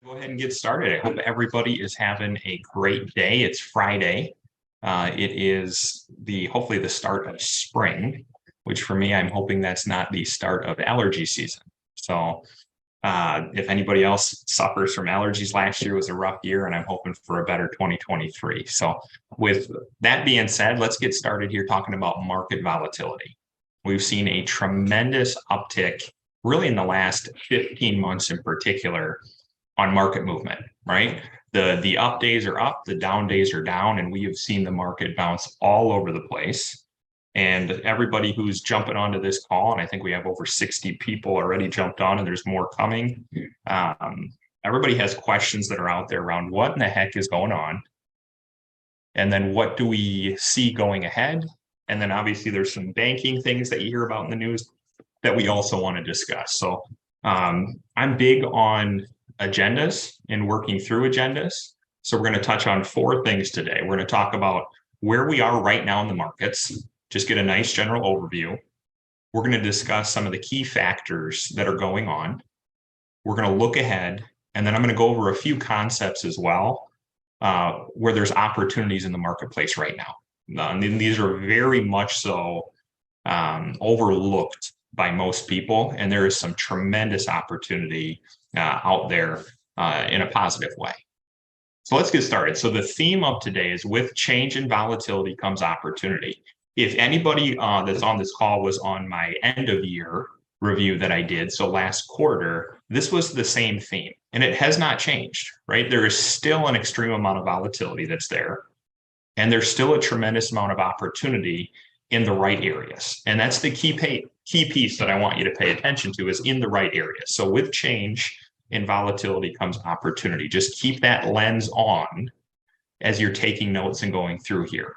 Go ahead and get started. I hope everybody is having a great day. It's Friday. It is hopefully the start of spring, which for me, I'm hoping that's not the start of allergy season. So if anybody else suffers from allergies, last year was a rough year, and I'm hoping for a better 2023. So with that being said, let's get started here talking about market volatility. We've seen a tremendous uptick really in the last 15 months in particular on market movement, right? The up days are up, the down days are down, and we have seen the market bounce all over the place. And everybody who's jumping onto this call, and I think we have over 60 people already jumped on, and there's more coming. Everybody has questions that are out there around what in the heck is going on, and then what do we see going ahead? And then obviously there's some banking things that you hear about in the news that we also want to discuss. So I'm big on agendas and working through agendas. So we're going to touch on four things today. We're going to talk about where we are right now in the markets, just get a nice general overview. We're going to discuss some of the key factors that are going on. We're going to look ahead, and then I'm going to go over a few concepts as well, where there's opportunities in the marketplace right now. And these are very much so overlooked by most people, and there is some tremendous opportunity out there in a positive way. So let's get started. So the theme of today is with change in volatility comes opportunity. If anybody that's on this call was on my end of year review that I did, so last quarter, this was the same theme, and it has not changed, right? There is still an extreme amount of volatility that's there, and there's still a tremendous amount of opportunity in the right areas. And that's the key piece that I want you to pay attention to, is in the right areas. So with change in volatility comes opportunity. Just keep that lens on as you're taking notes and going through here.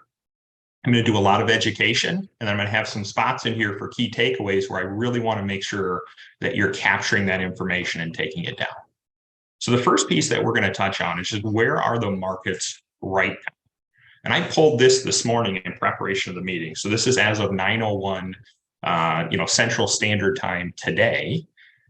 I'm going to do a lot of education, and then I'm going to have some spots in here for key takeaways where I really want to make sure that you're capturing that information and taking it down. So the first piece that we're going to touch on is just where are the markets right now? And I pulled this morning in preparation of the meeting. So this is as of 9:01, Central Standard Time today.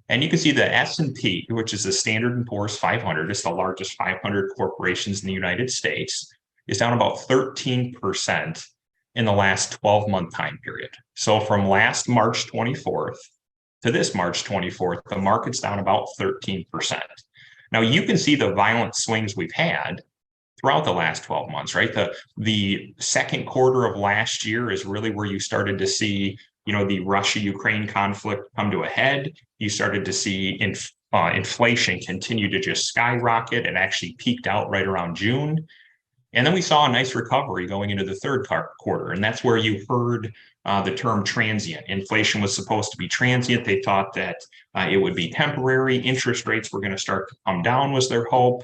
And you can see the S&P, which is the Standard & Poor's 500, it's the largest 500 corporations in the United States, is down about 13% in the last 12-month time period. So from last March 24th to this March 24th, the market's down about 13%. Now you can see the violent swings we've had throughout the last 12 months, right? The second quarter of last year is really where you started to see, the Russia-Ukraine conflict come to a head. You started to see inflation continue to just skyrocket, and actually peaked out right around June. And then we saw a nice recovery going into the third quarter. And that's where you heard the term transient. Inflation was supposed to be transient. They thought that it would be temporary. Interest rates were going to start to come down, was their hope.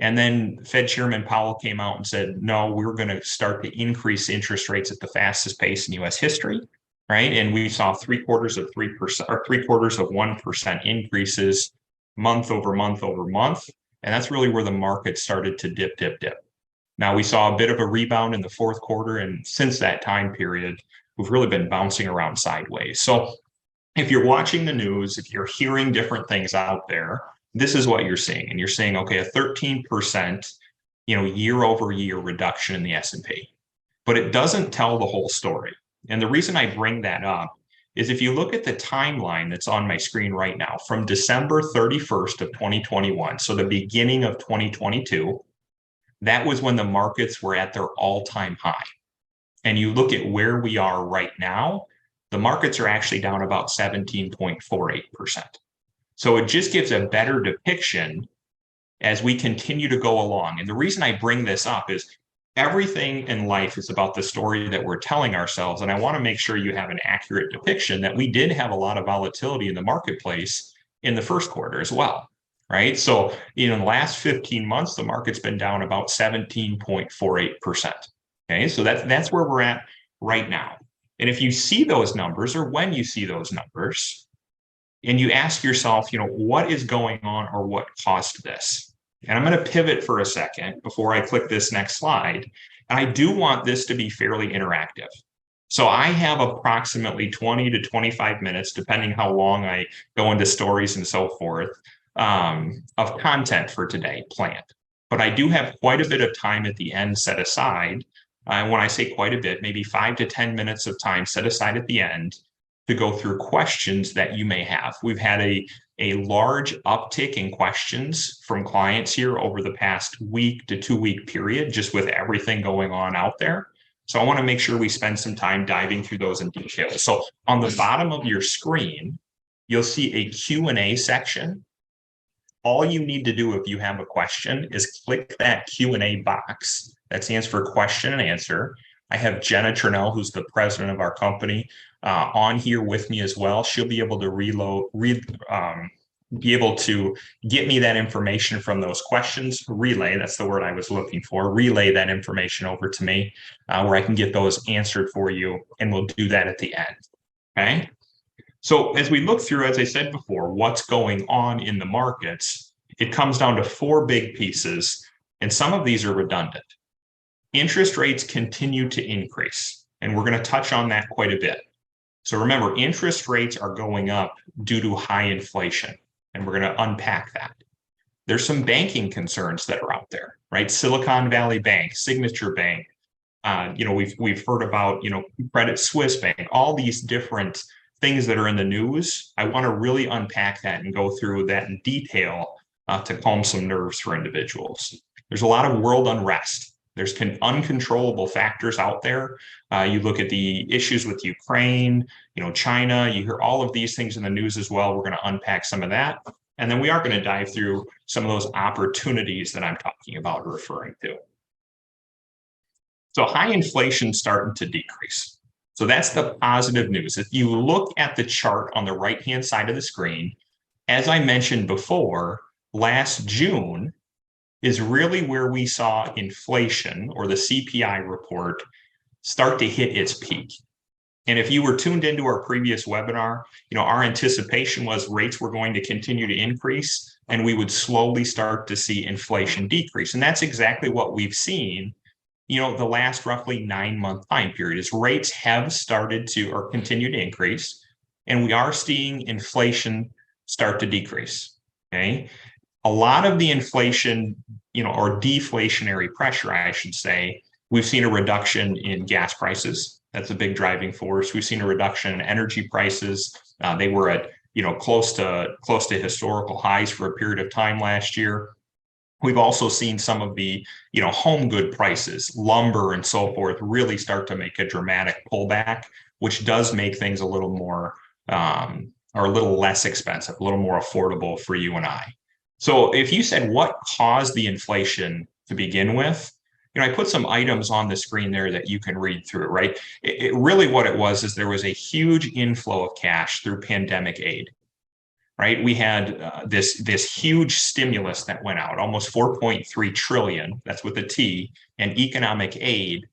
And then Fed Chairman Powell came out and said, no, we're going to start to increase interest rates at the fastest pace in U.S. history, right? And we saw 3/4 of 3% or 3/4 of 1% increases month over month over month. And that's really where the market started to dip. Now we saw a bit of a rebound in the fourth quarter. And since that time period, we've really been bouncing around sideways. So if you're watching the news, if you're hearing different things out there, this is what you're seeing. And you're saying, okay, a 13%, year over year reduction in the S&P, but it doesn't tell the whole story. And the reason I bring that up is if you look at the timeline that's on my screen right now, from December 31st of 2021, so the beginning of 2022, that was when the markets were at their all-time high. And you look at where we are right now, the markets are actually down about 17.48%. So it just gives a better depiction as we continue to go along. And the reason I bring this up is everything in life is about the story that we're telling ourselves. And I want to make sure you have an accurate depiction that we did have a lot of volatility in the marketplace in the first quarter as well, right? So in the last 15 months, the market's been down about 17.48%. Okay, so that's where we're at right now. And if you see those numbers, or when you see those numbers, and you ask yourself, what is going on, or what caused this? And I'm going to pivot for a second before I click this next slide. And I do want this to be fairly interactive. So I have approximately 20 to 25 minutes, depending how long I go into stories and so forth, of content for today planned. But I do have quite a bit of time at the end set aside. When I say quite a bit, maybe 5 to 10 minutes of time set aside at the end to go through questions that you may have. We've had a large uptick in questions from clients here over the past week to 2 week period, just with everything going on out there. So I want to make sure we spend some time diving through those in detail. So on the bottom of your screen, you'll see a Q&A section. All you need to do if you have a question is click that Q&A box. That stands for question and answer. I have Jenna Tranel, who's the president of our company, on here with me as well. She'll be able to be able to get me that information from those questions, relay, that's the word I was looking for, relay that information over to me where I can get those answered for you, and we'll do that at the end, okay? So as we look through, as I said before, what's going on in the markets, it comes down to 4 big pieces, and some of these are redundant. Interest rates continue to increase, and we're going to touch on that quite a bit. So remember, interest rates are going up due to high inflation, and we're going to unpack that. There's some banking concerns that are out there, right? Silicon Valley Bank, Signature Bank, we've heard about, Credit Suisse Bank, all these different things that are in the news. I want to really unpack that and go through that in detail to calm some nerves for individuals. There's a lot of world unrest. There's uncontrollable factors out there. You look at the issues with Ukraine, China, you hear all of these things in the news as well. We're going to unpack some of that. And then we are going to dive through some of those opportunities that I'm talking about or referring to. So high inflation starting to decrease. So that's the positive news. If you look at the chart on the right-hand side of the screen, as I mentioned before, last June is really where we saw inflation, or the CPI report, start to hit its peak. And if you were tuned into our previous webinar, our anticipation was rates were going to continue to increase and we would slowly start to see inflation decrease. And that's exactly what we've seen, the last roughly 9-month time period, is rates have started to or continue to increase, and we are seeing inflation start to decrease, okay? A lot of the inflation, or deflationary pressure, I should say, we've seen a reduction in gas prices. That's a big driving force. We've seen a reduction in energy prices. They were at, close to historical highs for a period of time last year. We've also seen some of the, home good prices, lumber and so forth, really start to make a dramatic pullback, which does make things a little more, or a little less expensive, a little more affordable for you and I. So if you said what caused the inflation to begin with, I put some items on the screen there that you can read through, right? It really what it was is there was a huge inflow of cash through pandemic aid, right? We had this huge stimulus that went out, almost 4.3 trillion, that's with a T, and economic aid,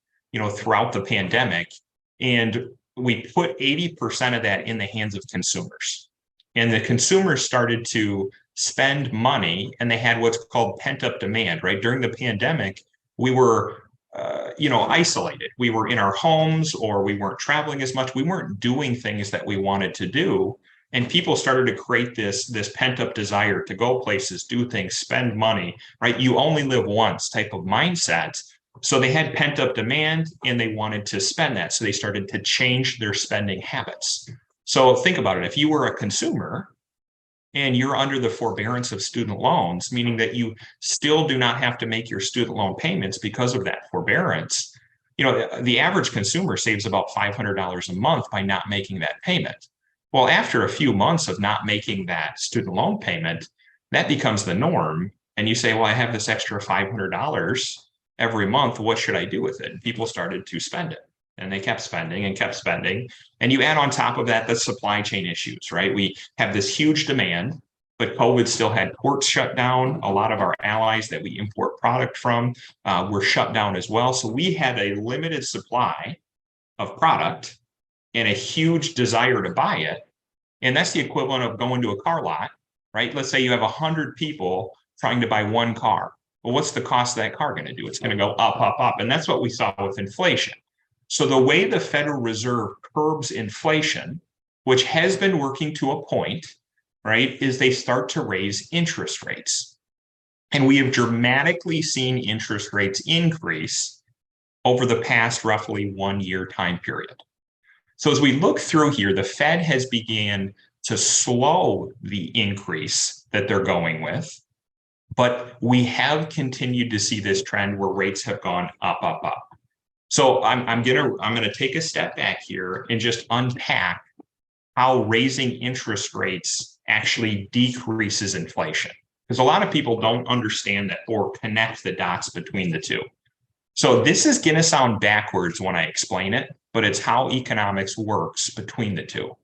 throughout the pandemic. And we put 80% of that in the hands of consumers. And the consumers started to spend money, and they had what's called pent-up demand, right? During the pandemic, we were, isolated. We were in our homes, or we weren't traveling as much. We weren't doing things that we wanted to do. And people started to create this pent-up desire to go places, do things, spend money, right? You only live once type of mindset. So they had pent-up demand and they wanted to spend that. So they started to change their spending habits. So think about it. If you were a consumer and you're under the forbearance of student loans, meaning that you still do not have to make your student loan payments because of that forbearance, the average consumer saves about $500 a month by not making that payment. Well, after a few months of not making that student loan payment, that becomes the norm. And you say, well, I have this extra $500 every month. What should I do with it? And people started to spend it. And they kept spending and kept spending. And you add on top of that the supply chain issues, right? We have this huge demand, but COVID still had ports shut down. A lot of our allies that we import product from were shut down as well. So we had a limited supply of product and a huge desire to buy it. And that's the equivalent of going to a car lot, right? Let's say you have 100 people trying to buy one car. Well, what's the cost of that car going to do? It's going to go up, up, up. And that's what we saw with inflation. So the way the Federal Reserve curbs inflation, which has been working to a point, right, is they start to raise interest rates. And we have dramatically seen interest rates increase over the past roughly 1 year time period. So as we look through here, the Fed has began to slow the increase that they're going with, but we have continued to see this trend where rates have gone up, up, up. So I'm gonna take a step back here and just unpack how raising interest rates actually decreases inflation, because a lot of people don't understand that or connect the dots between the two. So this is going to sound backwards when I explain it, but it's how economics works between the two.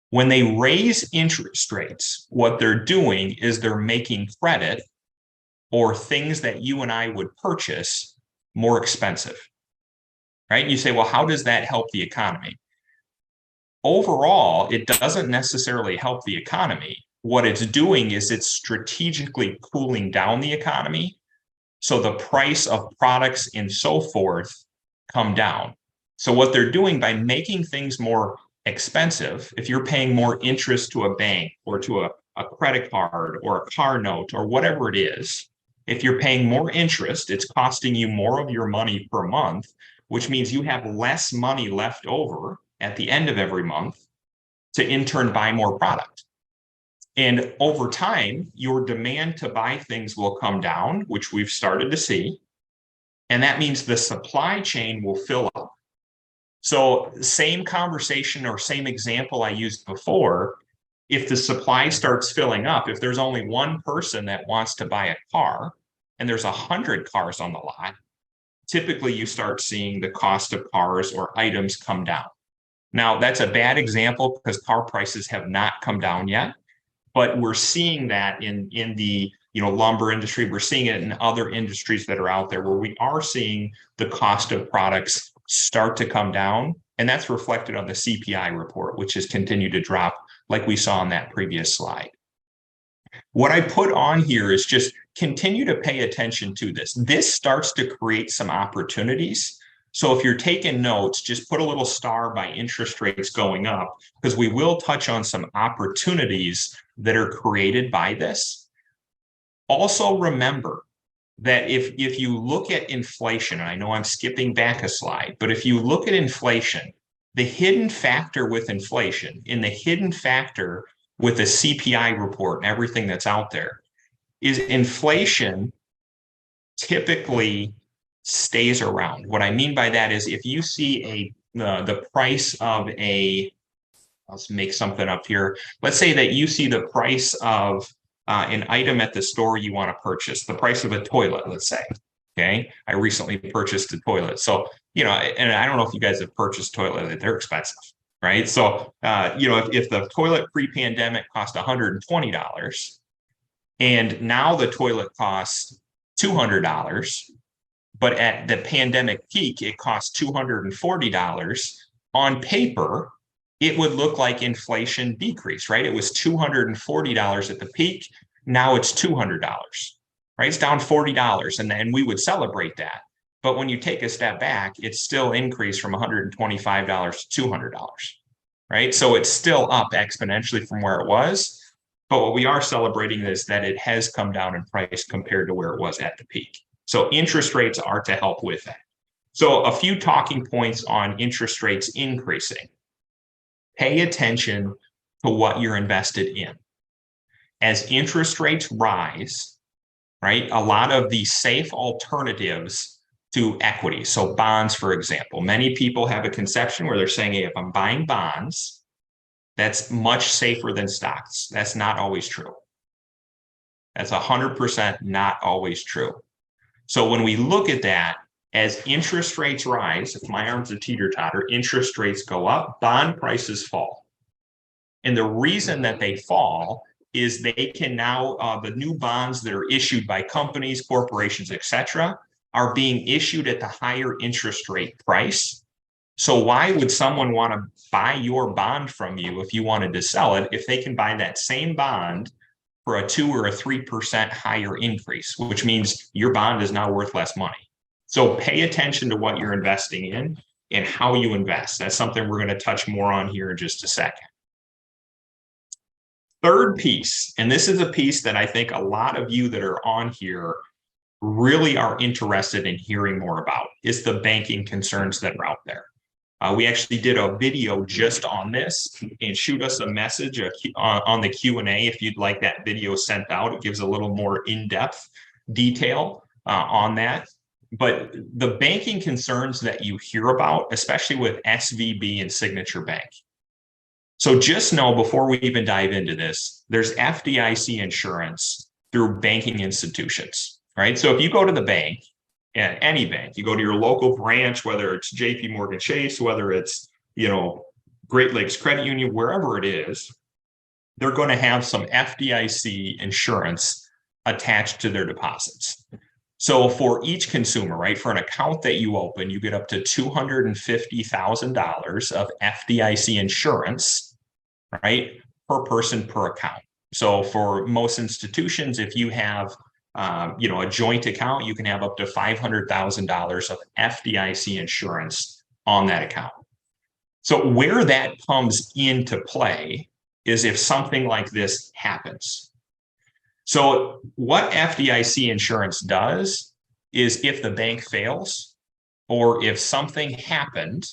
When they raise interest rates, what they're doing is they're making credit or things that you and I would purchase more expensive, right? You say, well, how does that help the economy? Overall, it doesn't necessarily help the economy. What it's doing is it's strategically cooling down the economy, so the price of products and so forth come down. So what they're doing by making things more expensive, if you're paying more interest to a bank or to a credit card or a car note or whatever it is, if you're paying more interest, it's costing you more of your money per month, which means you have less money left over at the end of every month to in turn buy more product. And over time, your demand to buy things will come down, which we've started to see. And that means the supply chain will fill up. So same conversation or same example I used before, if the supply starts filling up, if there's only one person that wants to buy a car and there's 100 cars on the lot, typically you start seeing the cost of cars or items come down. Now, that's a bad example because car prices have not come down yet, but we're seeing that in the lumber industry. We're seeing it in other industries that are out there where we are seeing the cost of products start to come down. And that's reflected on the CPI report, which has continued to drop like we saw on that previous slide. What I put on here is just continue to pay attention to this. This starts to create some opportunities. So if you're taking notes, just put a little star by interest rates going up, because we will touch on some opportunities that are created by this. Also remember that if you look at inflation, and I know I'm skipping back a slide, but if you look at inflation, the hidden factor with inflation, in the hidden factor with the CPI report and everything that's out there, is inflation typically stays around. What I mean by that is if you see the price of let's make something up here. Let's say that you see the price of an item at the store you want to purchase, the price of a toilet, let's say. Okay. I recently purchased a toilet. So, and I don't know if you guys have purchased toilets, they're expensive, right? So, if the toilet pre-pandemic cost $120 and now the toilet costs $200, but at the pandemic peak, it cost $240. On paper, it would look like inflation decreased, right? It was $240 at the peak. Now it's $200, right? It's down $40, and then we would celebrate that. But when you take a step back, it's still increased from $125 to $200, right? So it's still up exponentially from where it was. But what we are celebrating is that it has come down in price compared to where it was at the peak. So interest rates are to help with that. So a few talking points on interest rates increasing. Pay attention to what you're invested in. As interest rates rise, right, a lot of the safe alternatives to equity, so bonds, for example, many people have a conception where they're saying, hey, if I'm buying bonds, that's much safer than stocks. That's not always true. That's 100% not always true. So when we look at that, as interest rates rise, if my arm's a teeter-totter, interest rates go up, bond prices fall. And the reason that they fall is they can now, the new bonds that are issued by companies, corporations, et cetera, are being issued at the higher interest rate price. So why would someone want to buy your bond from you if you wanted to sell it, if they can buy that same bond for a 2 or a 3% higher increase, which means your bond is now worth less money? So pay attention to what you're investing in and how you invest. That's something we're going to touch more on here in just a second. third piece, and this is a piece that I think a lot of you that are on here really are interested in hearing more about, is the banking concerns that are out there. We actually did a video just on this, and shoot us a message on the Q&A if you'd like that video sent out. It gives a little more in-depth detail on that. But the banking concerns that you hear about, especially with SVB and Signature Bank. So just know, before we even dive into this, there's FDIC insurance through banking institutions, right? So if you go to the bank, at any bank, you go to your local branch, whether it's JP Morgan Chase, whether it's, Great Lakes Credit Union, wherever it is, they're going to have some FDIC insurance attached to their deposits. So for each consumer, right, for an account that you open, you get up to $250,000 of FDIC insurance, right, per person per account. So for most institutions, if you have a joint account, you can have up to $500,000 of FDIC insurance on that account. So where that comes into play is if something like this happens. So what FDIC insurance does is, if the bank fails or if something happened,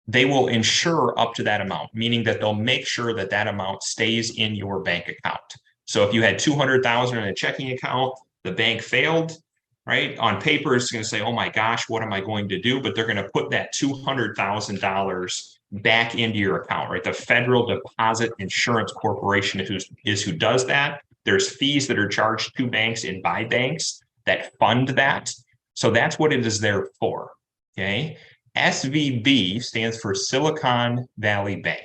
they will insure up to that amount, meaning that they'll make sure that that amount stays in your bank account. So if you had $200,000 in a checking account, the bank failed, right? On paper, it's going to say, oh my gosh, what am I going to do? But they're going to put that $200,000 back into your account, right? The Federal Deposit Insurance Corporation is who does that. There's fees that are charged to banks and by banks that fund that. So that's what it is there for, okay? SVB stands for Silicon Valley Bank.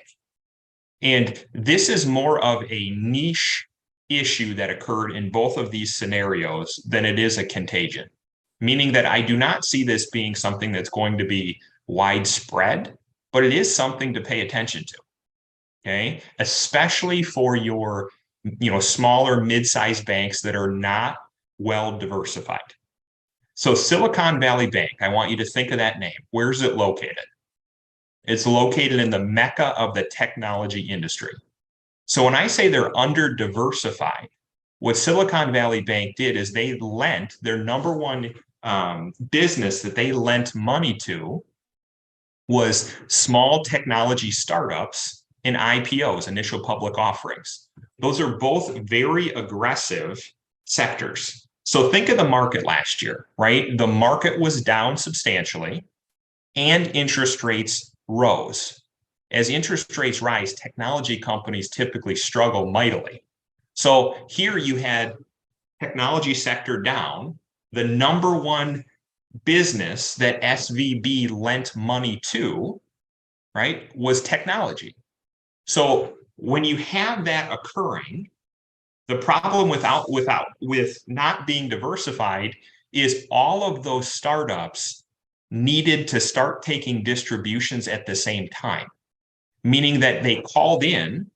And this is more of a niche issue that occurred in both of these scenarios than it is a contagion, meaning that I do not see this being something that's going to be widespread, but it is something to pay attention to, okay? Especially for your, smaller mid-sized banks that are not well diversified. So Silicon Valley Bank, I want you to think of that name. Where's it located? It's located in the mecca of the technology industry. So when I say they're under diversified, what Silicon Valley Bank did is they lent their number one business that they lent money to was small technology startups and IPOs, initial public offerings. Those are both very aggressive sectors. So think of the market last year, right? The market was down substantially and interest rates rose. As interest rates rise, technology companies typically struggle mightily. So here you had technology sector down. The number one business that SVB lent money to, right, was technology. So when you have that occurring, the problem with not being diversified is all of those startups needed to start taking distributions at the same time, meaning that they called in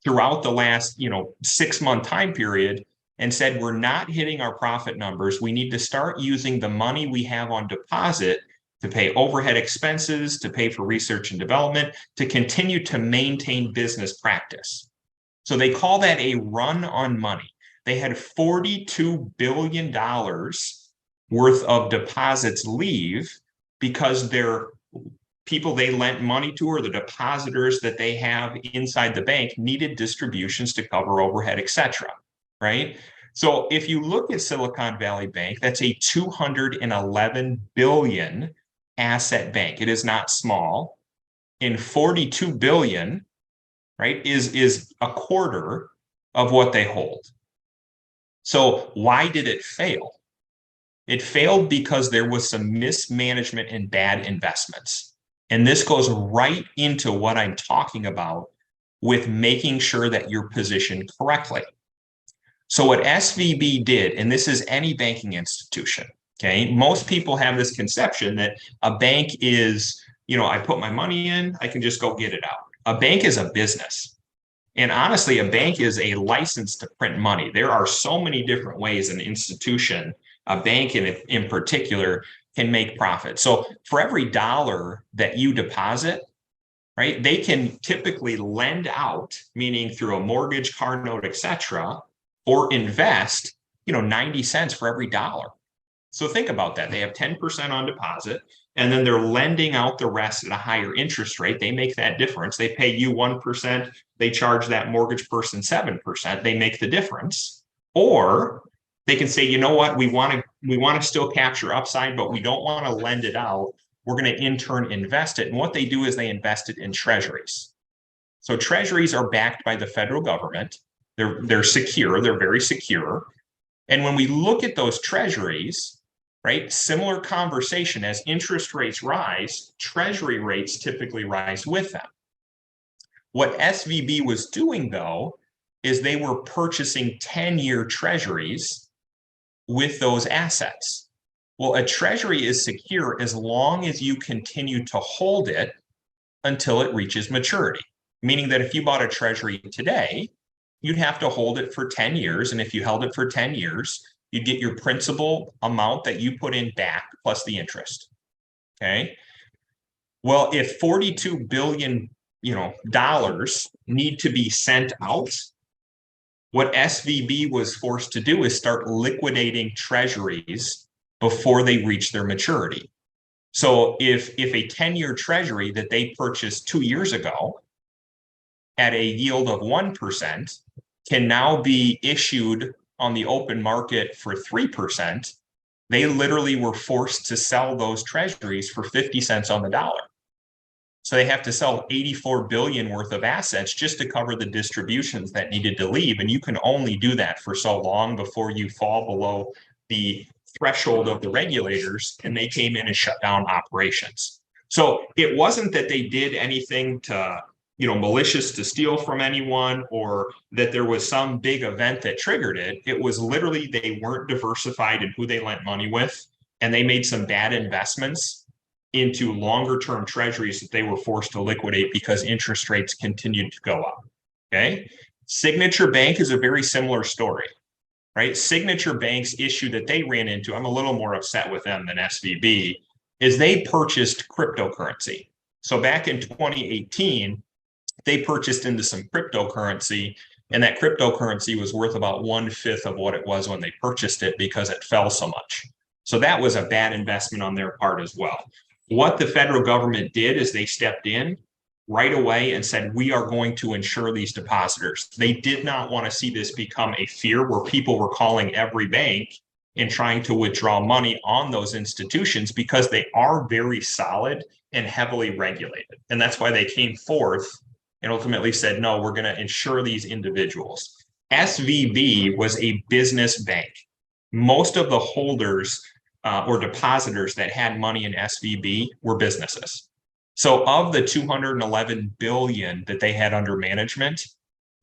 throughout the last 6-month time period and said, we're not hitting our profit numbers. We need to start using the money we have on deposit to pay overhead expenses, to pay for research and development, to continue to maintain business practice. So they call that a run on money. They had $42 billion worth of deposits leave because their people they lent money to, or the depositors that they have inside the bank, needed distributions to cover overhead, etc. Right? So if you look at Silicon Valley Bank, that's a $211 billion asset bank. It is not small. And $42 billion, right, is a quarter of what they hold. So why did it fail? It failed because there was some mismanagement and bad investments. And this goes right into what I'm talking about with making sure that you're positioned correctly. So what SVB did, and this is any banking institution, okay? Most people have this conception that a bank is, I put my money in, I can just go get it out. A bank is a business. And honestly, a bank is a license to print money. There are so many different ways an institution, a bank in particular, can make profit. So for every dollar that you deposit, right? They can typically lend out, meaning through a mortgage, car note, etc., or invest, 90 cents for every dollar. So think about that. They have 10% on deposit, and then they're lending out the rest at a higher interest rate. They make that difference. They pay you 1%, they charge that mortgage person 7%. They make the difference. Or they can say, you know what, we want to still capture upside, but we don't want to lend it out. We're going to in turn invest it. And what they do is they invest it in treasuries. So treasuries are backed by the federal government. They're secure, they're very secure. And when we look at those treasuries, right, similar conversation, as interest rates rise, treasury rates typically rise with them. What SVB was doing, though, is they were purchasing 10-year treasuries with those assets. Well, a treasury is secure as long as you continue to hold it until it reaches maturity, meaning that if you bought a treasury today, you'd have to hold it for 10 years. And if you held it for 10 years, you'd get your principal amount that you put in back plus the interest. Okay. Well, if 42 billion, dollars need to be sent out, what SVB was forced to do is start liquidating treasuries before they reach their maturity. So if a 10-year treasury that they purchased 2 years ago at a yield of 1% can now be issued on the open market for 3%, they literally were forced to sell those treasuries for 50 cents on the dollar. So they have to sell 84 billion worth of assets just to cover the distributions that needed to leave. And you can only do that for so long before you fall below the threshold of the regulators, and they came in and shut down operations. So it wasn't that they did anything to, malicious to steal from anyone, or that there was some big event that triggered it. It was literally they weren't diversified in who they lent money with, and they made some bad investments into longer term treasuries that they were forced to liquidate because interest rates continued to go up. Okay. Signature Bank is a very similar story, right? Signature Bank's issue that they ran into, I'm a little more upset with them than SVB, is they purchased cryptocurrency. So back in 2018, they purchased into some cryptocurrency, and that cryptocurrency was worth about 1/5 of what it was when they purchased it because it fell so much. So that was a bad investment on their part as well. What the federal government did is they stepped in right away and said, we are going to insure these depositors. They did not want to see this become a fear where people were calling every bank and trying to withdraw money on those institutions, because they are very solid and heavily regulated. And that's why they came forth and ultimately said, no, we're going to insure these individuals. SVB was a business bank. Most of the holders or depositors that had money in SVB were businesses. So of the 211 billion that they had under management,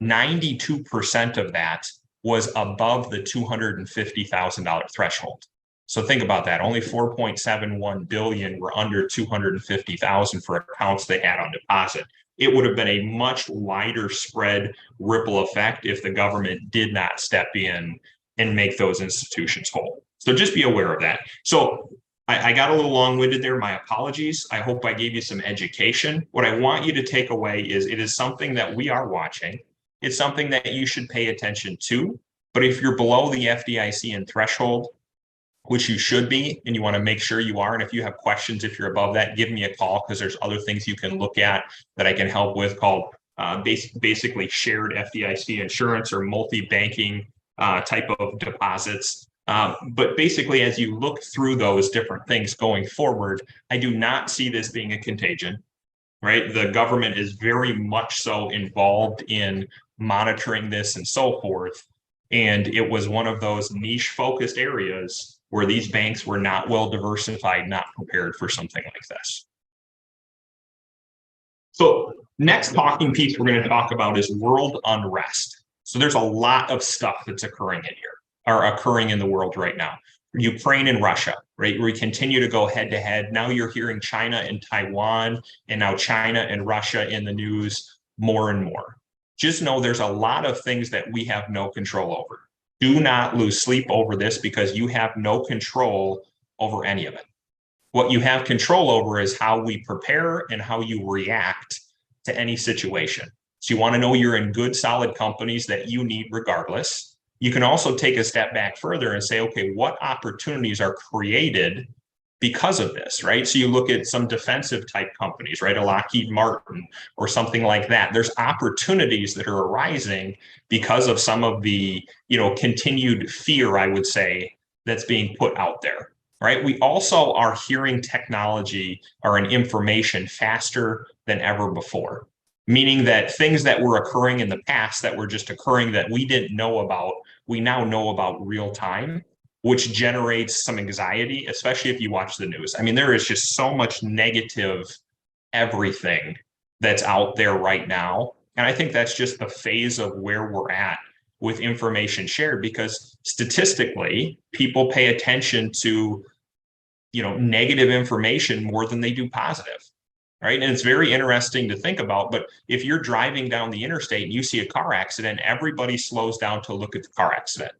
92% of that was above the $250,000 threshold. So think about that. Only 4.71 billion were under 250,000 for accounts they had on deposit. It would have been a much wider spread ripple effect if the government did not step in and make those institutions whole. So just be aware of that. So I got a little long-winded there. My apologies. I hope I gave you some education. What I want you to take away is it is something that we are watching. It's something that you should pay attention to. But if you're below the FDIC and threshold, which you should be, and you want to make sure you are, and if you have questions, if you're above that, give me a call, because there's other things you can look at that I can help with, called basically shared FDIC insurance or multi-banking type of deposits. But basically, as you look through those different things going forward, I do not see this being a contagion, right? The government is very much so involved in monitoring this and so forth. And it was one of those niche focused areas where these banks were not well diversified, not prepared for something like this. So next talking piece we're going to talk about is world unrest. So there's a lot of stuff that's occurring in here, or occurring in the world right now. Ukraine and Russia, right? We continue to go head to head. Now you're hearing China and Taiwan, and now China and Russia in the news more and more. Just know there's a lot of things that we have no control over. Do not lose sleep over this, because you have no control over any of it. What you have control over is how we prepare and how you react to any situation. So you want to know you're in good, solid companies that you need regardless. You can also take a step back further and say, okay, what opportunities are created because of this, right? So you look at some defensive type companies, right? A Lockheed Martin or something like that. There's opportunities that are arising because of some of the, continued fear, I would say, that's being put out there, right? We also are hearing technology or an information faster than ever before, meaning that things that were occurring in the past that were just occurring that we didn't know about, we now know about real time, which generates some anxiety, especially if you watch the news. I mean, there is just so much negative everything that's out there right now. And I think that's just the phase of where we're at with information shared, because statistically, people pay attention to, negative information more than they do positive. Right. And it's very interesting to think about. But if you're driving down the interstate and you see a car accident, everybody slows down to look at the car accident.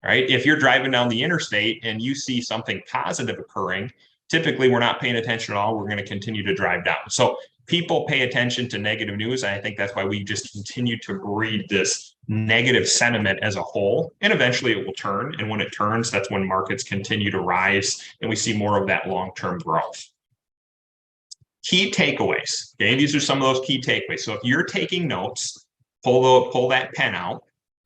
Right? If you're driving down the interstate and you see something positive occurring, typically we're not paying attention at all. We're going to continue to drive down. So people pay attention to negative news. And I think that's why we just continue to breed this negative sentiment as a whole. And eventually it will turn. And when it turns, that's when markets continue to rise and we see more of that long-term growth. Key takeaways. Okay, these are some of those key takeaways. So if you're taking notes, pull that pen out.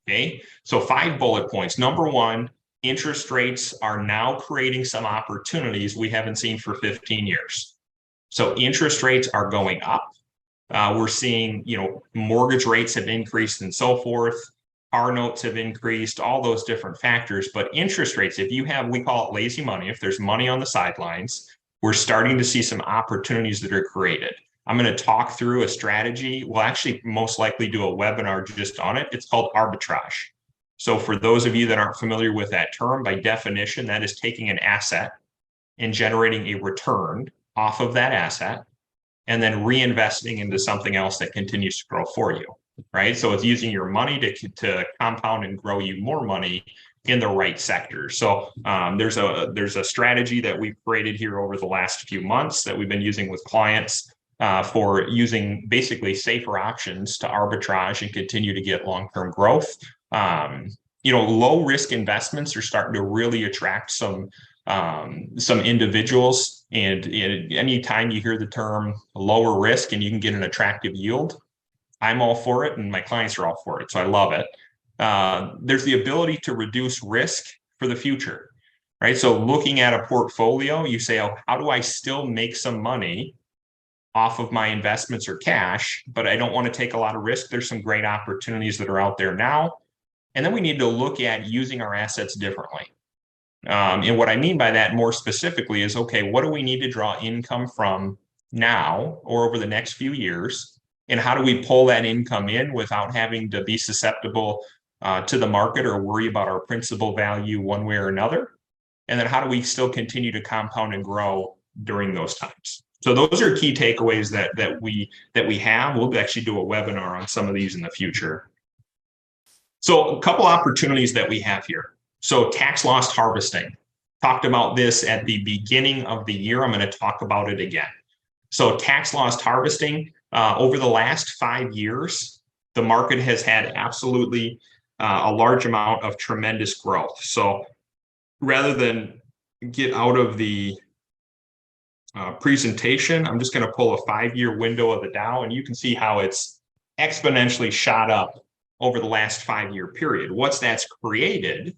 Okay, so 5 bullet points. Number 1, interest rates are now creating some opportunities we haven't seen for 15 years. So interest rates are going up. We're seeing, mortgage rates have increased and so forth. Car notes have increased, all those different factors. But interest rates, if you have, we call it lazy money, if there's money on the sidelines, we're starting to see some opportunities that are created. I'm going to talk through a strategy. We'll actually most likely do a webinar just on it. It's called arbitrage. So for those of you that aren't familiar with that term, by definition, that is taking an asset and generating a return off of that asset and then reinvesting into something else that continues to grow for you, right? So it's using your money to compound and grow you more money in the right sector. So there's a strategy that we've created here over the last few months that we've been using with clients for using basically safer options to arbitrage and continue to get long-term growth. Low risk investments are starting to really attract some individuals. And anytime you hear the term lower risk and you can get an attractive yield, I'm all for it and my clients are all for it. So I love it. There's the ability to reduce risk for the future, right? So looking at a portfolio, you say, oh, how do I still make some money off of my investments or cash, but I don't want to take a lot of risk? There's some great opportunities that are out there now. And then we need to look at using our assets differently. And what I mean by that more specifically is, okay, what do we need to draw income from now or over the next few years? And how do we pull that income in without having to be susceptible to the market or worry about our principal value one way or another? And then how do we still continue to compound and grow during those times? So those are key takeaways that we have. We'll actually do a webinar on some of these in the future. So a couple opportunities that we have here. So tax loss harvesting. Talked about this at the beginning of the year. I'm going to talk about it again. So tax loss harvesting, over the last 5 years, the market has had absolutely a large amount of tremendous growth. So rather than get out of the presentation, I'm just going to pull a 5-year window of the Dow, and you can see how it's exponentially shot up over the last 5-year period. What's that's created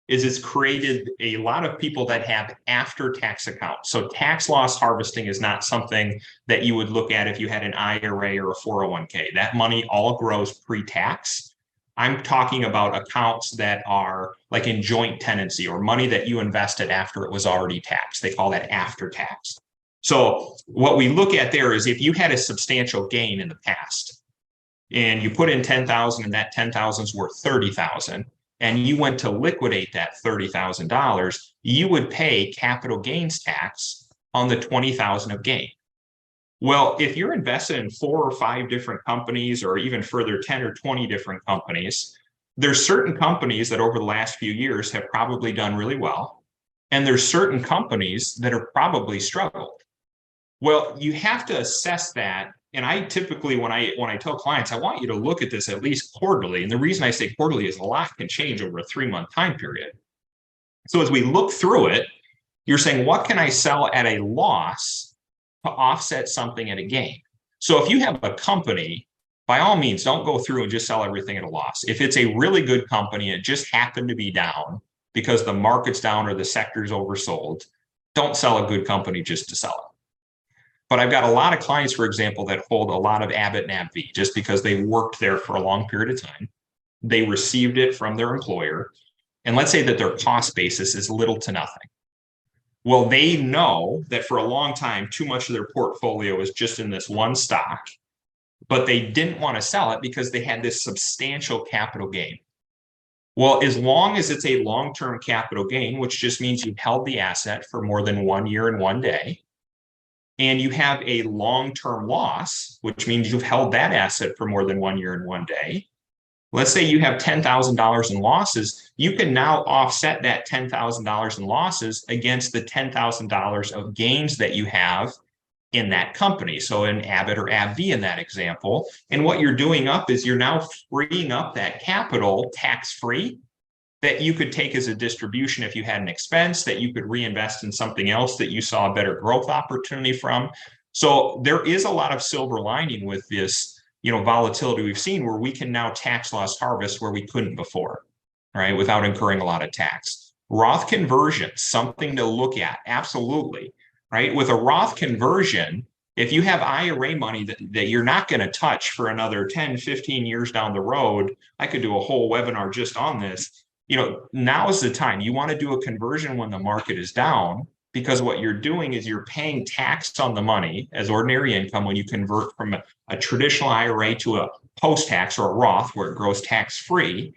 is it's created a lot of people that have after-tax accounts. So tax loss harvesting is not something that you would look at if you had an IRA or a 401k. That money all grows pre-tax. I'm talking about accounts that are like in joint tenancy or money that you invested after it was already taxed. They call that after-tax. So what we look at there is if you had a substantial gain in the past and you put in 10,000 and that 10,000 is worth 30,000, and you went to liquidate that $30,000, you would pay capital gains tax on the 20,000 of gain. Well, if you're invested in 4 or 5 different companies, or even further, 10 or 20 different companies, there's certain companies that over the last few years have probably done really well. And there's certain companies that have probably struggled. Well, you have to assess that And I typically, when I tell clients, I want you to look at this at least quarterly. And the reason I say quarterly is a lot can change over a 3-month time period. So as we look through it, you're saying, what can I sell at a loss to offset something at a gain? So if you have a company, by all means, don't go through and just sell everything at a loss. If it's a really good company, it just happened to be down because the market's down or the sector's oversold, don't sell a good company just to sell it. But I've got a lot of clients, for example, that hold a lot of Abbott and AbbVie just because they worked there for a long period of time. They received it from their employer. And let's say that their cost basis is little to nothing. Well, they know that for a long time, too much of their portfolio is just in this one stock, but they didn't want to sell it because they had this substantial capital gain. Well, as long as it's a long-term capital gain, which just means you've held the asset for more than 1 year and 1 day, and you have a long-term loss, which means you've held that asset for more than 1 year and 1 day. Let's say you have $10,000 in losses, you can now offset that $10,000 in losses against the $10,000 of gains that you have in that company. So in Abbott or AbbVie in that example. And what you're doing up is you're now freeing up that capital tax-free that you could take as a distribution if you had an expense that you could reinvest in something else that you saw a better growth opportunity from. So there is a lot of silver lining with this, volatility we've seen where we can now tax loss harvest where we couldn't before, right? Without incurring a lot of tax. Roth conversion, something to look at. Absolutely, right? With a Roth conversion, if you have IRA money that you're not going to touch for another 10, 15 years down the road, I could do a whole webinar just on this. Now is the time. You want to do a conversion when the market is down, because what you're doing is you're paying tax on the money as ordinary income when you convert from a traditional IRA to a post-tax or a Roth where it grows tax-free.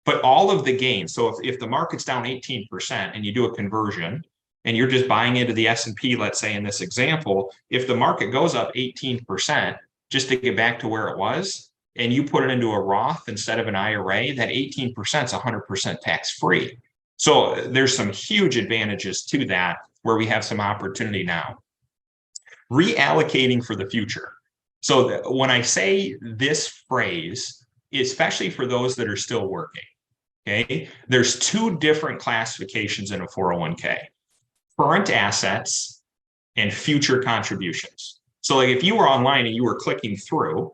But all of the gains, so if the market's down 18% and you do a conversion and you're just buying into the S&P, let's say in this example, if the market goes up 18% just to get back to where it was, and you put it into a Roth instead of an IRA, that 18% is 100% tax-free. So there's some huge advantages to that where we have some opportunity now. Reallocating for the future. So when I say this phrase, especially for those that are still working, okay, there's 2 different classifications in a 401k. Current assets and future contributions. So like if you were online and you were clicking through,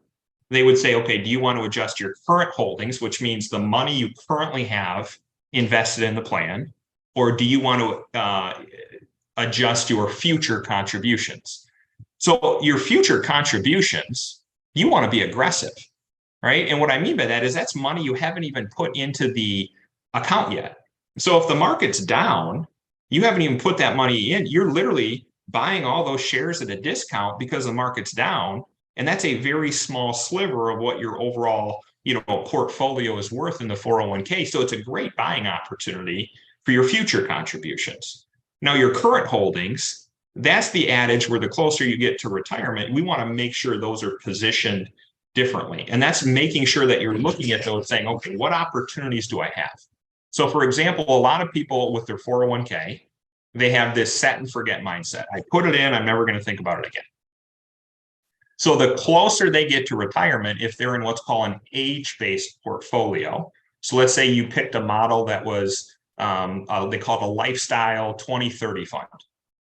they would say, okay, do you want to adjust your current holdings, which means the money you currently have invested in the plan, or do you want to adjust your future contributions? So your future contributions, you want to be aggressive, right? And what I mean by that is that's money you haven't even put into the account yet. So if the market's down, you haven't even put that money in. You're literally buying all those shares at a discount because the market's down. And that's a very small sliver of what your overall, portfolio is worth in the 401k. So it's a great buying opportunity for your future contributions. Now, your current holdings, that's the adage where the closer you get to retirement, we want to make sure those are positioned differently. And that's making sure that you're looking at those saying, okay, what opportunities do I have? So for example, a lot of people with their 401k, they have this set and forget mindset. I put it in, I'm never going to think about it again. So the closer they get to retirement, if they're in what's called an age-based portfolio, so let's say you picked a model that was, they call it a lifestyle 2030 fund.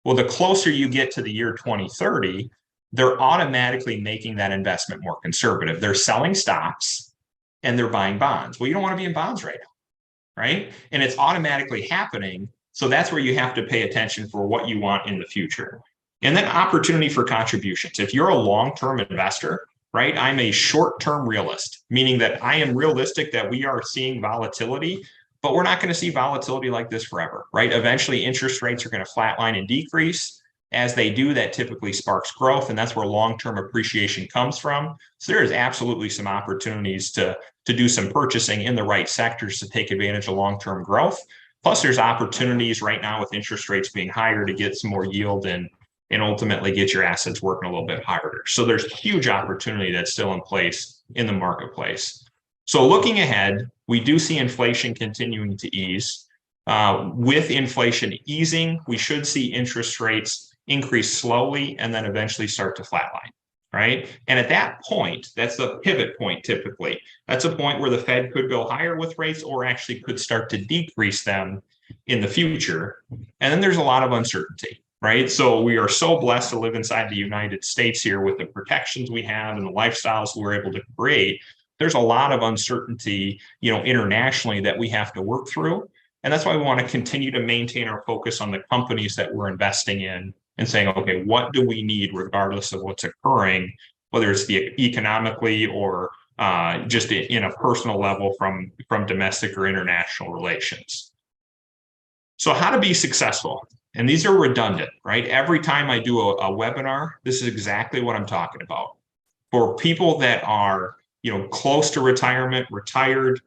Well, the closer you get to the year 2030, they're automatically making that investment more conservative. They're selling stocks and they're buying bonds. Well, you don't want to be in bonds right now, right? And it's automatically happening. So that's where you have to pay attention for what you want in the future. And then opportunity for contributions. If you're a long-term investor, right, I'm a short-term realist, meaning that I am realistic that we are seeing volatility, but we're not going to see volatility like this forever, right? Eventually, interest rates are going to flatline and decrease. As they do, that typically sparks growth, and that's where long-term appreciation comes from. So there is absolutely some opportunities to do some purchasing in the right sectors to take advantage of long-term growth. Plus, there's opportunities right now with interest rates being higher to get some more yield and ultimately get your assets working a little bit harder. So there's huge opportunity that's still in place in the marketplace. So looking ahead, we do see inflation continuing to ease. With inflation easing, we should see interest rates increase slowly and then eventually start to flatline. right? And at that point, that's the pivot point typically. That's a point where the Fed could go higher with rates or actually could start to decrease them in the future. And then there's a lot of uncertainty, right? So we are so blessed to live inside the United States here with the protections we have and the lifestyles we're able to create. There's a lot of uncertainty, internationally that we have to work through. And that's why we want to continue to maintain our focus on the companies that we're investing in and saying, okay, what do we need regardless of what's occurring, whether it's the economically or just in a personal level from domestic or international relations. So how to be successful. And these are redundant, right? Every time I do a webinar, this is exactly what I'm talking about. For people that are, close to retirement, retired,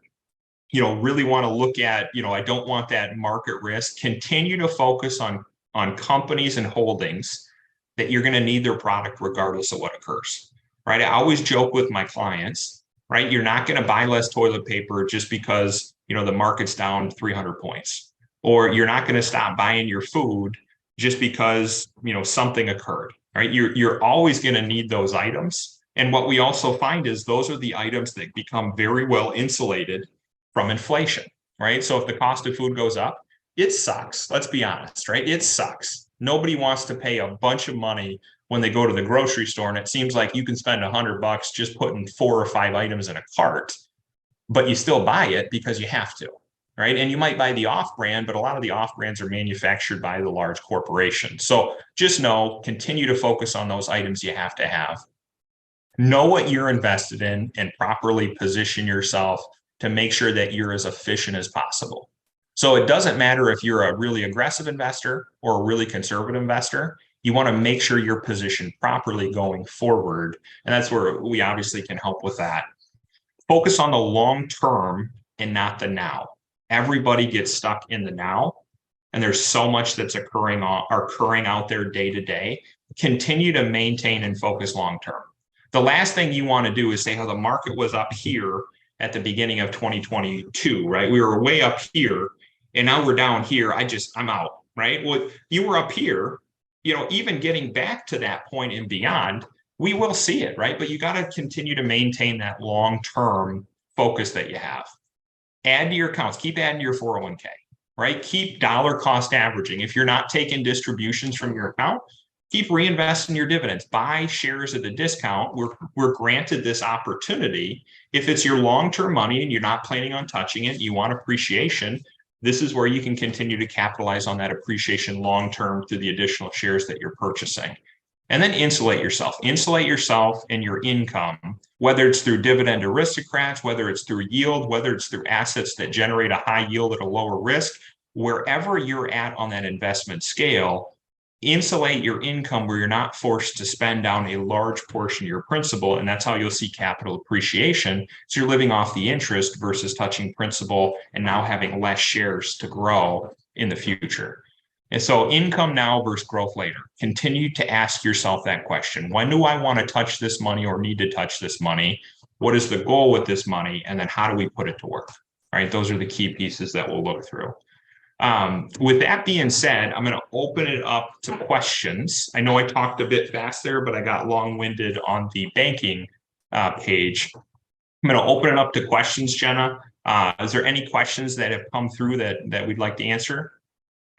really want to look at, I don't want that market risk, continue to focus on companies and holdings that you're going to need their product regardless of what occurs, right? I always joke with my clients, right? You're not going to buy less toilet paper just because, the market's down 300 points, or you're not going to stop buying your food just because, something occurred, right? You're always going to need those items. And what we also find is those are the items that become very well insulated from inflation, right? So if the cost of food goes up, it sucks. Let's be honest, right? It sucks. Nobody wants to pay a bunch of money when they go to the grocery store, and it seems like you can spend $100 just putting 4 or 5 items in a cart, but you still buy it because you have to, right? And you might buy the off-brand, but a lot of the off-brands are manufactured by the large corporations. So just continue to focus on those items you have to have. Know what you're invested in and properly position yourself to make sure that you're as efficient as possible. So it doesn't matter if you're a really aggressive investor or a really conservative investor. You want to make sure you're positioned properly going forward. And that's where we obviously can help with that. Focus on the long term and not the now. Everybody gets stuck in the now, and there's so much that's occurring out there day to day. Continue to maintain and focus long term. The last thing you want to do is say, the market was up here at the beginning of 2022, right? We were way up here and now we're down here. I'm out, right? Well, you were up here, even getting back to that point and beyond, we will see it, right? But you got to continue to maintain that long-term focus that you have. Add to your accounts, keep adding to your 401k, right? Keep dollar cost averaging. If you're not taking distributions from your account, keep reinvesting your dividends. Buy shares at a discount. We're granted this opportunity. If it's your long-term money and you're not planning on touching it, you want appreciation, this is where you can continue to capitalize on that appreciation long-term through the additional shares that you're purchasing. And then insulate yourself. Insulate yourself and your income, whether it's through dividend aristocrats, whether it's through yield, whether it's through assets that generate a high yield at a lower risk, wherever you're at on that investment scale, insulate your income where you're not forced to spend down a large portion of your principal. And that's how you'll see capital appreciation. So you're living off the interest versus touching principal and now having less shares to grow in the future. And so income now versus growth later. Continue to ask yourself that question. When do I want to touch this money or need to touch this money? What is the goal with this money? And then how do we put it to work? Right? Those are the key pieces that we'll look through. With that being said, I'm going to open it up to questions. I know I talked a bit fast there, but I got long-winded on the banking page. I'm going to open it up to questions, Jenna. Is there any questions that have come through that we'd like to answer?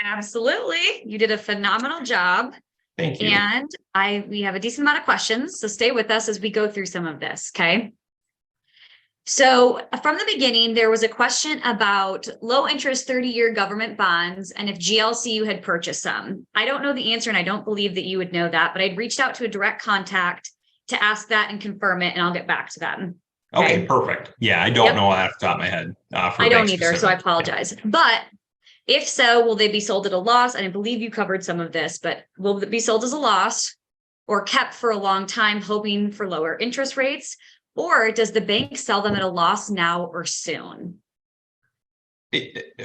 Absolutely. You did a phenomenal job. Thank you. And we have a decent amount of questions, so stay with us as we go through some of this, okay? So from the beginning, there was a question about low interest 30-year government bonds and if GLCU had purchased some. I don't know the answer, and I don't believe that you would know that, but I'd reached out to a direct contact to ask that and confirm it, and I'll get back to them. Okay, perfect. Yeah, I don't know off the top of my head. I don't either, so I apologize. Yeah. But if so, will they be sold at a loss? And I believe you covered some of this, but will it be sold as a loss or kept for a long time, hoping for lower interest rates? Or does the bank sell them at a loss now or soon?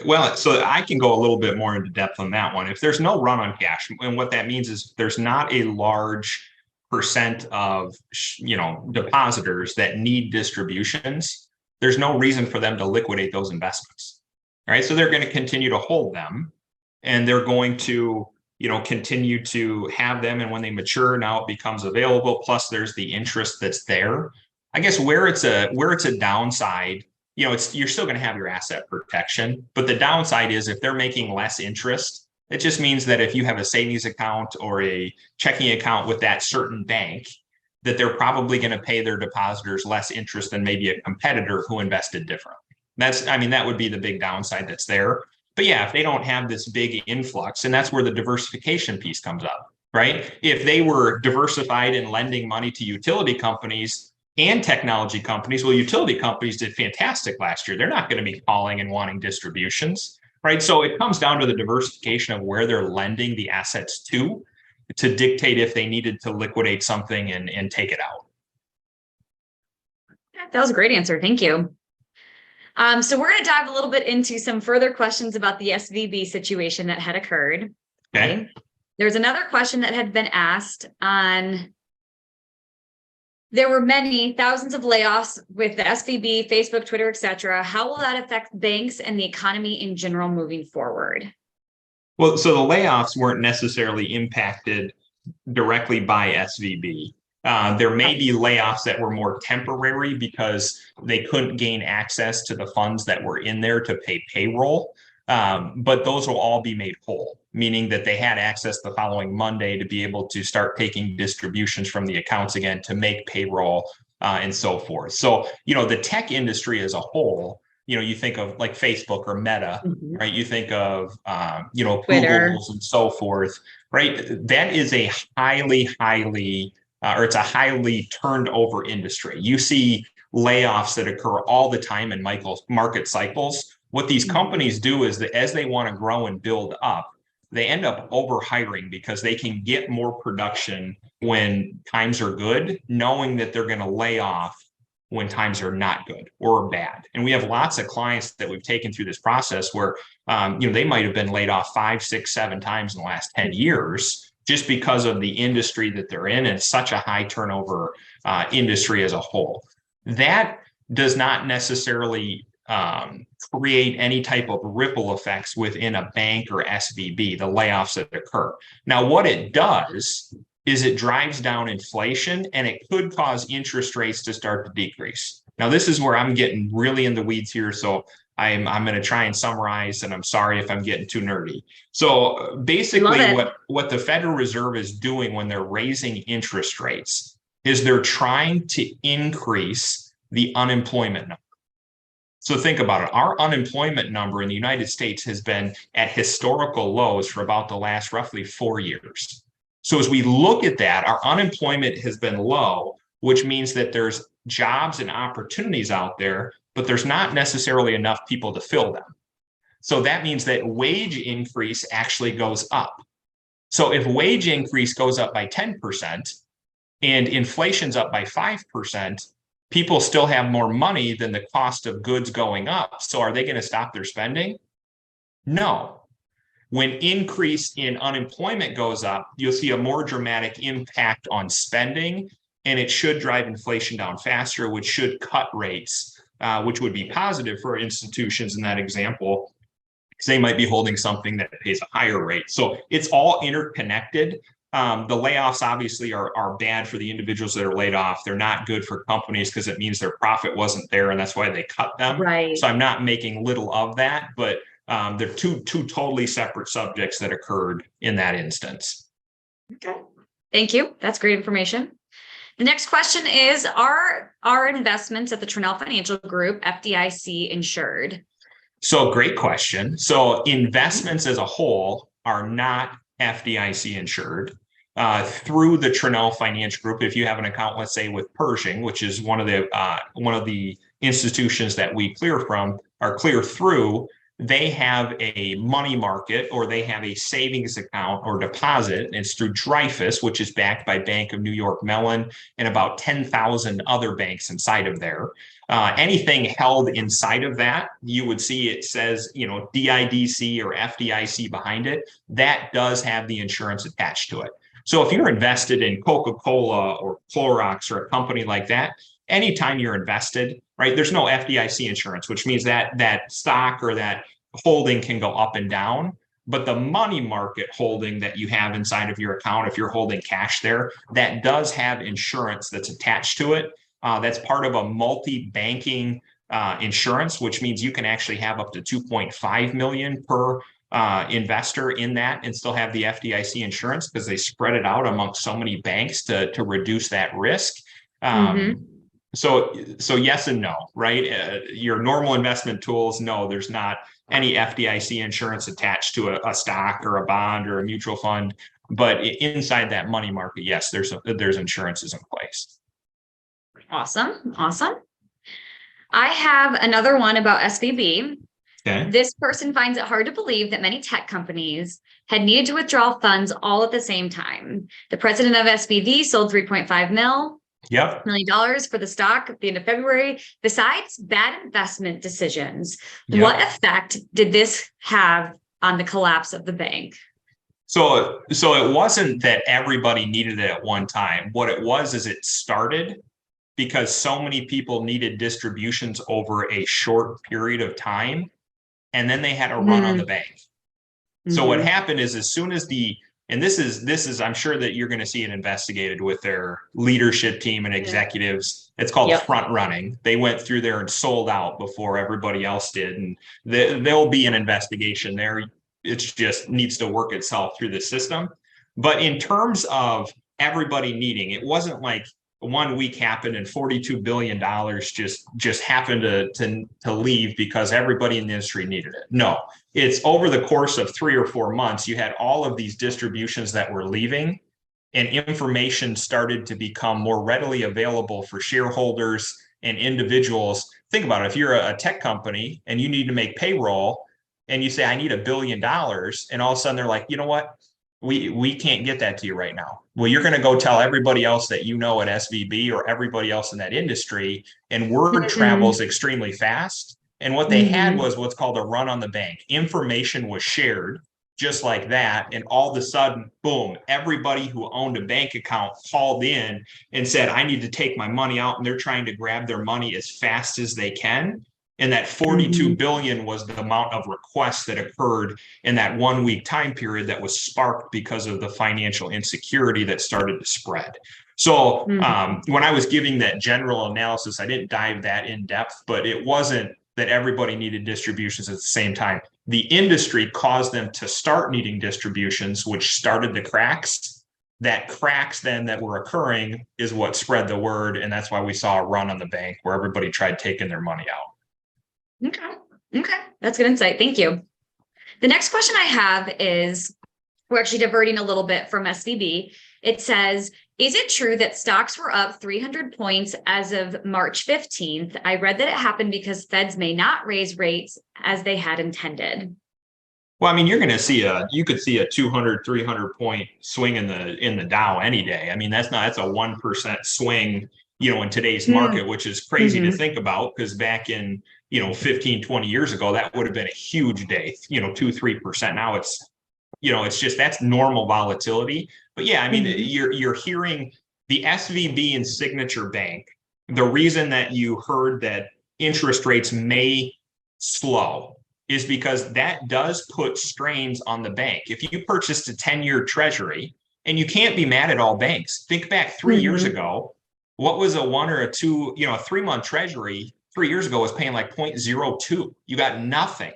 Well, so I can go a little bit more into depth on that one. If there's no run on cash, and what that means is there's not a large percent of, depositors that need distributions, there's no reason for them to liquidate those investments, right? So they're going to continue to hold them, and they're going to, continue to have them. And when they mature, now it becomes available. Plus there's the interest that's there. I guess where it's a downside, you're still going to have your asset protection, but the downside is if they're making less interest, it just means that if you have a savings account or a checking account with that certain bank, that they're probably going to pay their depositors less interest than maybe a competitor who invested differently. That would be the big downside that's there. But yeah, if they don't have this big influx, and that's where the diversification piece comes up, right? If they were diversified in lending money to utility companies and technology companies, well, utility companies did fantastic last year. They're not going to be calling and wanting distributions, right? So it comes down to the diversification of where they're lending the assets to dictate if they needed to liquidate something and take it out. That was a great answer. Thank you. So we're going to dive a little bit into some further questions about the SVB situation that had occurred. Okay. There's another question that had been asked on, there were many thousands of layoffs with the SVB, Facebook, Twitter, etc. How will that affect banks and the economy in general moving forward? Well, so the layoffs weren't necessarily impacted directly by SVB. There may be layoffs that were more temporary because they couldn't gain access to the funds that were in there to pay payroll. But those will all be made whole, meaning that they had access the following Monday to be able to start taking distributions from the accounts again to make payroll and so forth. So, the tech industry as a whole, you think of like Facebook or Meta, right? You think of, Google's and so forth, right? That is a highly it's a highly turned over industry. You see layoffs that occur all the time in market cycles. What these companies do is that as they want to grow and build up, they end up overhiring because they can get more production when times are good, knowing that they're going to lay off when times are not good or bad. And we have lots of clients that we've taken through this process where, they might have been laid off 5, 6, 7 times in the last 10 years just because of the industry that they're in and such a high turnover industry as a whole. That does not necessarily create any type of ripple effects within a bank or SVB, the layoffs that occur. Now, what it does is it drives down inflation and it could cause interest rates to start to decrease. Now, this is where I'm getting really in the weeds here. So I'm going to try and summarize, and I'm sorry if I'm getting too nerdy. So basically what the Federal Reserve is doing when they're raising interest rates is they're trying to increase the unemployment number. So think about it. Our unemployment number in the United States has been at historical lows for about the last roughly 4 years. So as we look at that, our unemployment has been low, which means that there's jobs and opportunities out there, but there's not necessarily enough people to fill them. So that means that wage increase actually goes up. So if wage increase goes up by 10% and inflation's up by 5%, people still have more money than the cost of goods going up. So are they going to stop their spending? No. When increase in unemployment goes up, you'll see a more dramatic impact on spending, and it should drive inflation down faster, which should cut rates, which would be positive for institutions in that example, because they might be holding something that pays a higher rate. So it's all interconnected. The layoffs obviously are bad for the individuals that are laid off. They're not good for companies because it means their profit wasn't there, and that's why they cut them. Right. So I'm not making little of that, but they're two totally separate subjects that occurred in that instance. Okay. Thank you. That's great information. The next question is, are our investments at the Tranel Financial Group FDIC insured? So great question. So investments as a whole are not FDIC insured. Through the Tranel Financial Group, if you have an account, let's say with Pershing, which is one of the institutions that we clear through, they have a money market or they have a savings account or deposit, and it's through Dreyfus, which is backed by Bank of New York Mellon and about 10,000 other banks inside of there. Anything held inside of that, you would see it says, DIDC or FDIC behind it. That does have the insurance attached to it. So if you're invested in Coca-Cola or Clorox or a company like that, anytime you're invested, right, there's no FDIC insurance, which means that stock or that holding can go up and down. But the money market holding that you have inside of your account, if you're holding cash there, that does have insurance that's attached to it. That's part of a multi-banking insurance, which means you can actually have up to 2.5 million per investor in that and still have the FDIC insurance because they spread it out amongst so many banks to reduce that risk. So yes and no, right? Your normal investment tools, no, there's not any FDIC insurance attached to a stock or a bond or a mutual fund. But inside that money market, yes, there's insurances in place. Awesome. Awesome. I have another one about SVB. Okay. This person finds it hard to believe that many tech companies had needed to withdraw funds all at the same time. The president of SVB sold $3.5 million for the stock at the end of February. Besides bad investment decisions, what effect did this have on the collapse of the bank? So it wasn't that everybody needed it at one time. What it was is it started because so many people needed distributions over a short period of time, and then they had a run on the bank. So what happened is as soon as and this is, I'm sure that you're going to see it investigated with their leadership team and executives. It's called front running. They went through there and sold out before everybody else did. And there'll be an investigation there. It just needs to work itself through the system. But in terms of everybody needing, it wasn't like 1 week happened and $42 billion just happened to leave because everybody in the industry needed it. No, it's over the course of 3 or 4 months, you had all of these distributions that were leaving, and information started to become more readily available for shareholders and individuals. Think about it. If you're a tech company and you need to make payroll and you say, I need $1 billion, and all of a sudden they're like, you know what? We can't get that to you right now. Well, you're going to go tell everybody else that you know at SVB or everybody else in that industry, and word travels extremely fast. And what they had was what's called a run on the bank. Information was shared just like that. And all of a sudden, boom, everybody who owned a bank account called in and said, I need to take my money out. And they're trying to grab their money as fast as they can. And that 42 billion was the amount of requests that occurred in that 1 week time period that was sparked because of the financial insecurity that started to spread. So when I was giving that general analysis, I didn't dive that in depth, but it wasn't that everybody needed distributions at the same time. The industry caused them to start needing distributions, which started the cracks. That cracks then that were occurring is what spread the word. And that's why we saw a run on the bank where everybody tried taking their money out. Okay. That's good insight. Thank you. The next question I have is, we're actually diverting a little bit from SVB. It says, is it true that stocks were up 300 points as of March 15th? I read that it happened because feds may not raise rates as they had intended. Well, I mean, you're going to see you could see a 200, 300 point swing in the Dow any day. I mean, that's a 1% swing, in today's market, which is crazy to think about, because back in, 15, 20 years ago, that would have been a huge day, 2-3%. Now it's just, that's normal volatility. But yeah, I mean, you're hearing the SVB and Signature Bank. The reason that you heard that interest rates may slow is because that does put strains on the bank. If you purchased a 10-year treasury, and you can't be mad at all banks. Think back 3 years ago, what was a 1 or a 2, a 3-month treasury 3 years ago was paying like 0.02. You got nothing,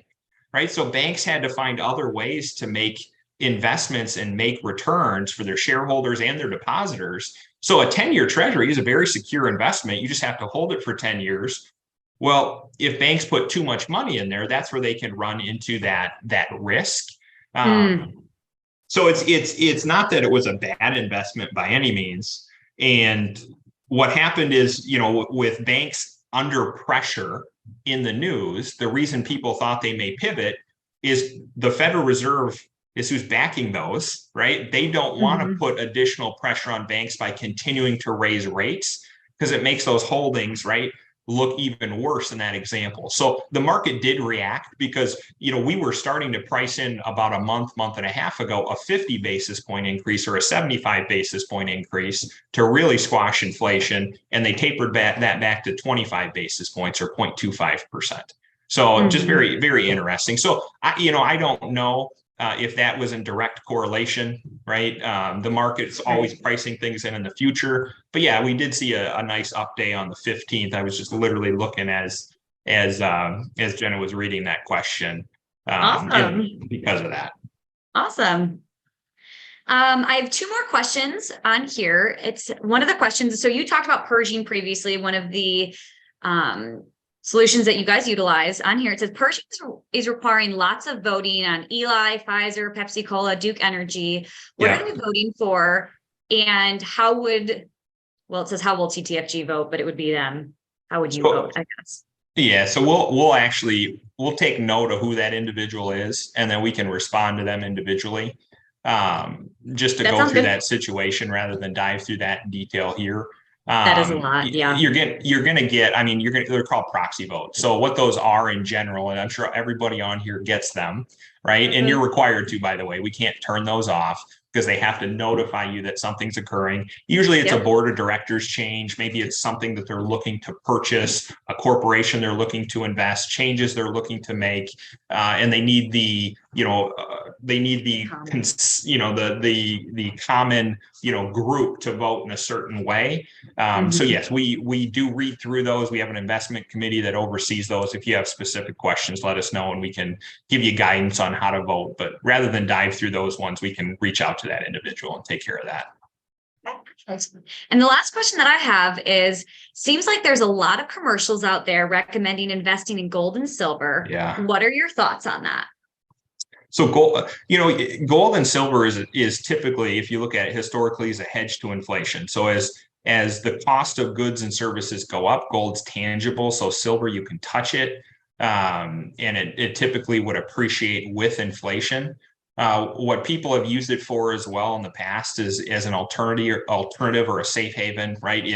right? So banks had to find other ways to make investments and make returns for their shareholders and their depositors. So a 10-year treasury is a very secure investment. You just have to hold it for 10 years. Well, if banks put too much money in there, that's where they can run into that risk. So it's not that it was a bad investment by any means. And what happened is, with banks under pressure in the news, the reason people thought they may pivot is the Federal Reserve is who's backing those, right? They don't want to put additional pressure on banks by continuing to raise rates, because it makes those holdings, right, look even worse in that example. So the market did react because, we were starting to price in about a month and a half ago, a 50 basis point increase or a 75 basis point increase to really squash inflation. And they tapered that back to 25 basis points or 0.25%. So just very, very interesting. So I don't know. if that was in direct correlation, right? The market's always pricing things in the future. But yeah, we did see a nice up day on the 15th. I was just literally looking as Jenna was reading that question, Awesome. because of that. Awesome. I have two more questions on here. It's one of the questions. So you talked about purging previously, one of the solutions that you guys utilize on here. It says purging is requiring lots of voting on Eli, Pfizer, Pepsi Cola, Duke Energy. What are we voting for? And how would, well, it says how will TTFG vote, but it would be them. How would you vote, I guess? Yeah, so we'll take note of who that individual is, and then we can respond to them individually. Just to go through that situation rather than dive through that in detail here. That is a lot. Yeah. You're gonna get, I mean, they're called proxy votes. So what those are in general, and I'm sure everybody on here gets them, right? And you're required to, by the way, we can't turn those off because they have to notify you that something's occurring. Usually it's a board of directors change. Maybe it's something that they're looking to purchase, a corporation they're looking to invest, changes they're looking to make, and they need the, the common, group to vote in a certain way. So yes, we do read through those. We have an investment committee that oversees those. If you have specific questions, let us know and we can give you guidance on how to vote. But rather than dive through those ones, we can reach out to that individual and take care of that. And the last question that I have is, seems like there's a lot of commercials out there recommending investing in gold and silver. Yeah. What are your thoughts on that? So gold and silver is typically, if you look at it historically, is a hedge to inflation. So as the cost of goods and services go up, gold's tangible. So silver, you can touch it. And it typically would appreciate with inflation. What people have used it for as well in the past is as an alternative or a safe haven, right?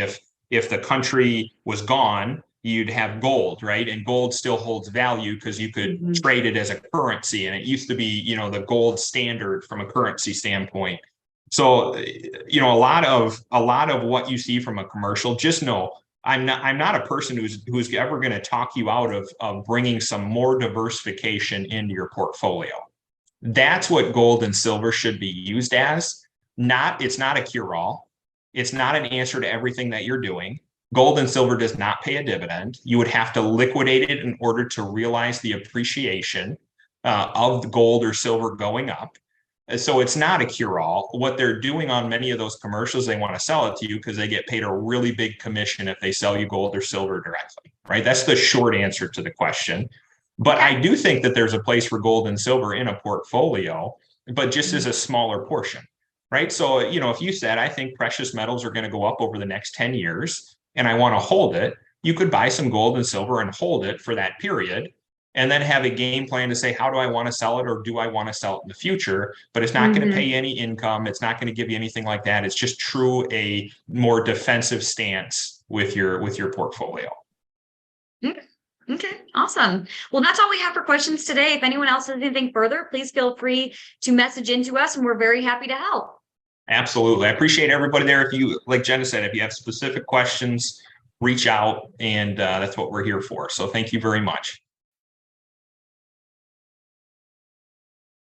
If the country was gone, you'd have gold, right? And gold still holds value because you could trade it as a currency. And it used to be, the gold standard from a currency standpoint. So, a lot of what you see from a commercial, just know I'm not a person who's ever going to talk you out of bringing some more diversification into your portfolio. That's what gold and silver should be used as. It's not a cure-all. It's not an answer to everything that you're doing. Gold and silver does not pay a dividend. You would have to liquidate it in order to realize the appreciation of the gold or silver going up. So it's not a cure-all. What they're doing on many of those commercials, they want to sell it to you because they get paid a really big commission if they sell you gold or silver directly, right? That's the short answer to the question. But I do think that there's a place for gold and silver in a portfolio, but just as a smaller portion, right? So, if you said, I think precious metals are going to go up over the next 10 years and I want to hold it, you could buy some gold and silver and hold it for that period and then have a game plan to say, how do I want to sell it or do I want to sell it in the future? But it's not going to pay any income. It's not going to give you anything like that. It's just a more defensive stance with your portfolio. Okay, awesome. Well, that's all we have for questions today. If anyone else has anything further, please feel free to message into us and we're very happy to help. Absolutely. I appreciate everybody there. If you, like Jenna said, if you have specific questions, reach out and that's what we're here for. So thank you very much.